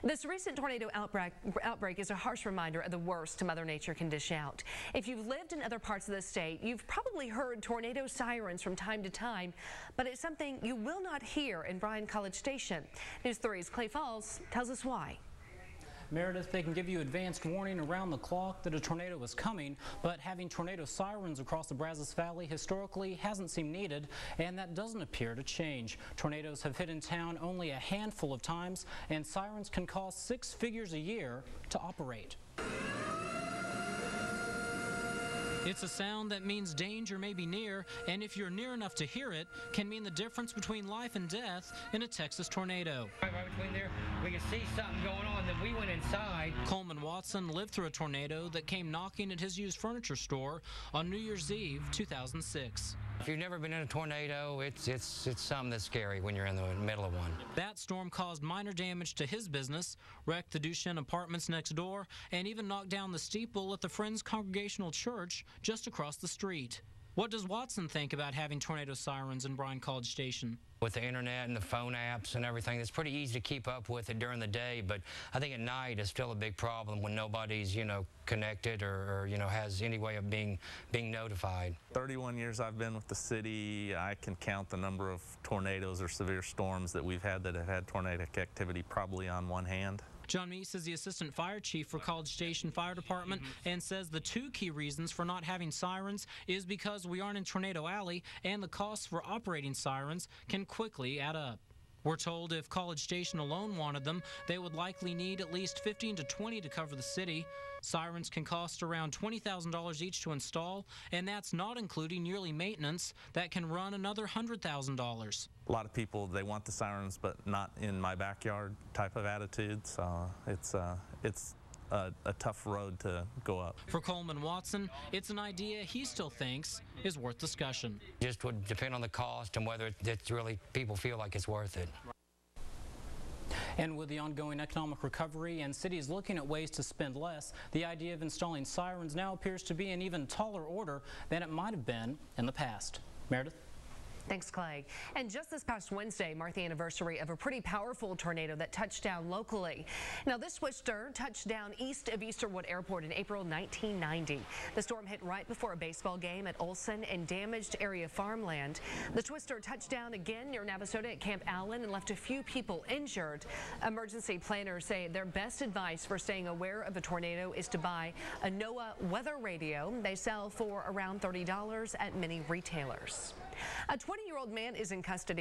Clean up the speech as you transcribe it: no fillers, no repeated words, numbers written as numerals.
This recent tornado outbreak is a harsh reminder of the worst Mother Nature can dish out. If you've lived in other parts of the state, you've probably heard tornado sirens from time to time, but it's something you will not hear in Bryan College Station. News 3's Clay Falls tells us why. Meredith, they can give you advanced warning around the clock that a tornado is coming, but having tornado sirens across the Brazos Valley historically hasn't seemed needed, and that doesn't appear to change. Tornadoes have hit in town only a handful of times, and sirens can cost 6 figures a year to operate. It's a sound that means danger may be near, and if you're near enough to hear it, can mean the difference between life and death in a Texas tornado. Right between there, we can see something going on. Then we went inside. Coleman Watson lived through a tornado that came knocking at his used furniture store on New Year's Eve, 2006. If you've never been in a tornado, it's something that's scary when you're in the middle of one. That storm caused minor damage to his business, wrecked the Duchenne apartments next door, and even knocked down the steeple at the Friends Congregational Church just across the street. What does Watson think about having tornado sirens in Bryan College Station? With the internet and the phone apps and everything, it's pretty easy to keep up with it during the day, but I think at night is still a big problem when nobody's, connected or has any way of being notified. 31 years I've been with the city. I can count the number of tornadoes or severe storms that we've had that have had tornadic activity probably on one hand. John MIES is the assistant fire chief for College Station Fire Department and says the two key reasons for not having sirens is because we aren't in Tornado Alley and the costs for operating sirens can quickly add up. We're told if College Station alone wanted them, they would likely need at least 15 to 20 to cover the city. Sirens can cost around $20,000 each to install, and that's not including yearly maintenance that can run another $100,000. A lot of people, they want the sirens, but not in my backyard type of attitude, so it's a tough road to go up. For Coleman Watson, it's an idea he still thinks is worth discussion. Just would depend on the cost and whether it's really people feel like it's worth it. And with the ongoing economic recovery and cities looking at ways to spend less, the idea of installing sirens now appears to be an even taller order than it might have been in the past. Meredith? Thanks, Clay. And just this past Wednesday marked the anniversary of a pretty powerful tornado that touched down locally. Now, this twister touched down east of Easterwood Airport in April 1990. The storm hit right before a baseball game at Olson and damaged area farmland. The twister touched down again near Navasota at Camp Allen and left a few people injured. Emergency planners say their best advice for staying aware of a tornado is to buy a NOAA weather radio. They sell for around $30 at many retailers. A 20-year-old man is in custody